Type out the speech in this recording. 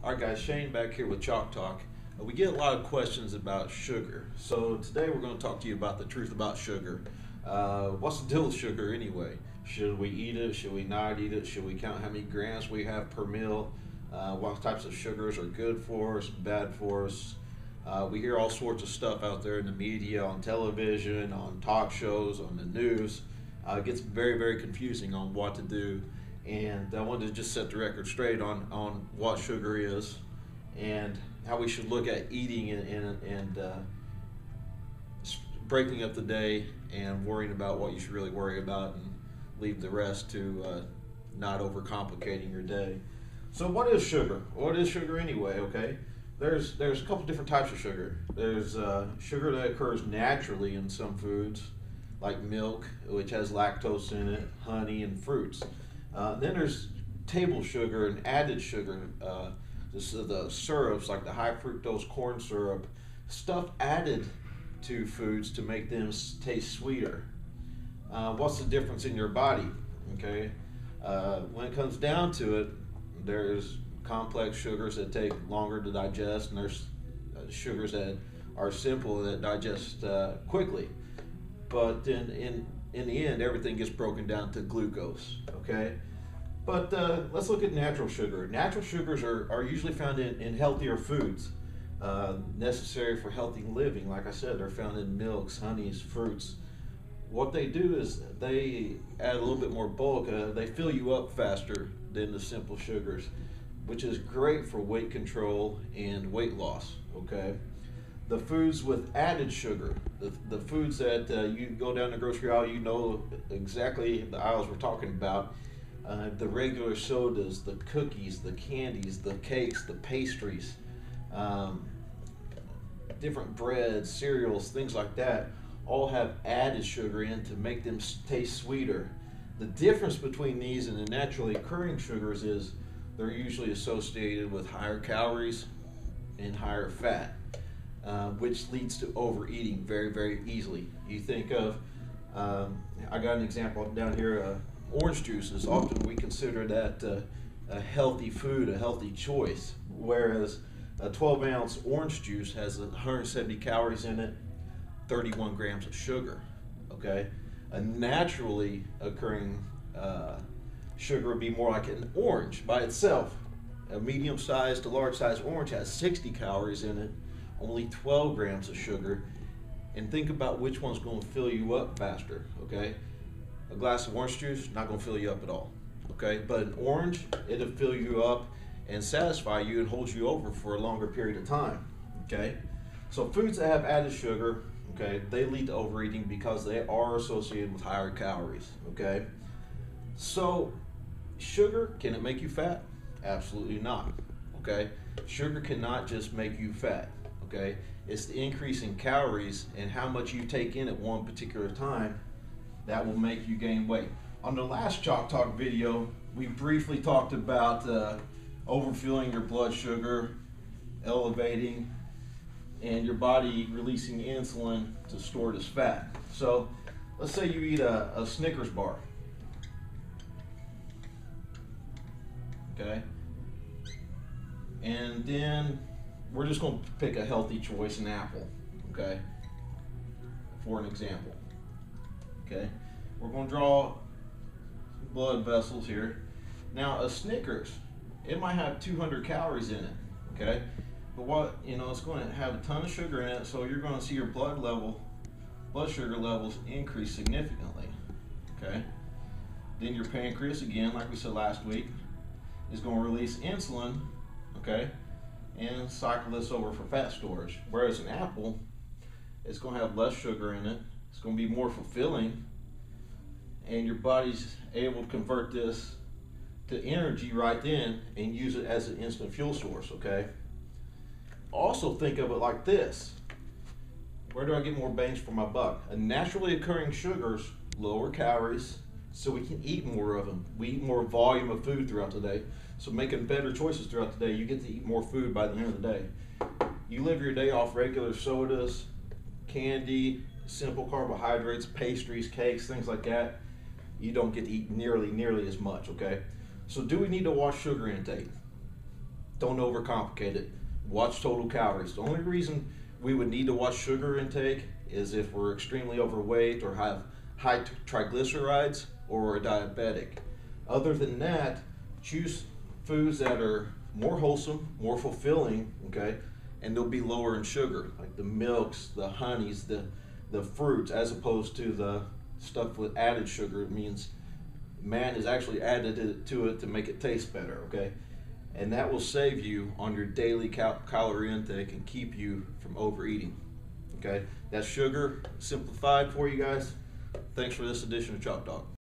All right, guys, Shane back here with Chalk Talk. We get a lot of questions about sugar. So today we're going to talk to you about the truth about sugar. What's the deal with sugar anyway? Should we eat it? Should we not eat it? Should we count how many grams we have per meal? What types of sugars are good for us, bad for us? We hear all sorts of stuff out there in the media, on television, on talk shows, on the news. It gets very, very confusing on what to do. And I wanted to just set the record straight on what sugar is and how we should look at eating and breaking up the day and worrying about what you should really worry about and leave the rest to not overcomplicating your day. So what is sugar? What is sugar anyway? Okay, there's a couple different types of sugar. There's sugar that occurs naturally in some foods, like milk, which has lactose in it, honey, and fruits. Then there's table sugar and added sugar. The syrups, like the high fructose corn syrup, stuff added to foods to make them taste sweeter. What's the difference in your body? Okay, when it comes down to it, there's complex sugars that take longer to digest, and there's sugars that are simple that digest quickly. But in the end, everything gets broken down to glucose. Okay, but let's look at natural sugar. Natural sugars are usually found in healthier foods, necessary for healthy living. Like I said, they're found in milks, honeys, fruits. What they do is they add a little bit more bulk. They fill you up faster than the simple sugars, which is great for weight control and weight loss. Okay, the foods with added sugar, the foods that you go down the grocery aisle, you know exactly the aisles we're talking about. The regular sodas, the cookies, the candies, the cakes, the pastries, different breads, cereals, things like that, all have added sugar in to make them taste sweeter. The difference between these and the naturally occurring sugars is they're usually associated with higher calories and higher fat, which leads to overeating very, very easily. You think of, I got an example down here, orange juices. Often we consider that a healthy food, a healthy choice, whereas a 12-ounce orange juice has 170 calories in it, 31 grams of sugar. Okay, a naturally occurring sugar would be more like an orange by itself. A medium-sized to large-sized orange has 60 calories in it, only 12 grams of sugar. And think about which one's going to fill you up faster. Okay, a glass of orange juice not going to fill you up at all. Okay, but an orange, it'll fill you up and satisfy you and hold you over for a longer period of time. Okay, so foods that have added sugar, okay, they lead to overeating because they are associated with higher calories. Okay, so sugar, can it make you fat? Absolutely not. Okay, sugar cannot just make you fat. Okay, it's the increase in calories and how much you take in at one particular time that will make you gain weight. On the last Chalk Talk video, we briefly talked about overfilling your blood sugar, elevating, and your body releasing insulin to store it as fat. So let's say you eat a Snickers bar. Okay, and then we're just going to pick a healthy choice, an apple. Okay, for an example. Okay, we're going to draw blood vessels here. Now a Snickers, it might have 200 calories in it. Okay, but what, it's going to have a ton of sugar in it, so you're going to see your blood sugar levels increase significantly. Okay, then your pancreas, again, like we said last week, is going to release insulin. Okay, and cycle this over for fat storage. Whereas an apple, it's going to have less sugar in it. It's going to be more fulfilling, and your body's able to convert this to energy right then and use it as an instant fuel source. Okay, also think of it like this: where do I get more bangs for my buck? A naturally occurring sugars, lower calories, so we can eat more of them. We eat more volume of food throughout the day, so making better choices throughout the day, you get to eat more food by the end of the day. You live your day off regular sodas, candy, simple carbohydrates, pastries, cakes, things like that. You don't get to eat nearly as much. Okay, so do we need to watch sugar intake? don't overcomplicate it. Watch total calories. The only reason we would need to watch sugar intake is if we're extremely overweight or have high triglycerides or are diabetic. Other than that, choose foods that are more wholesome, more fulfilling, okay, and they'll be lower in sugar, like the milks, the honeys, the fruits, as opposed to the stuff with added sugar. It means man has actually added it to it to make it taste better, okay? And that will save you on your daily calorie intake and keep you from overeating, okay? That's sugar simplified for you guys. Thanks for this edition of Chalk Talk.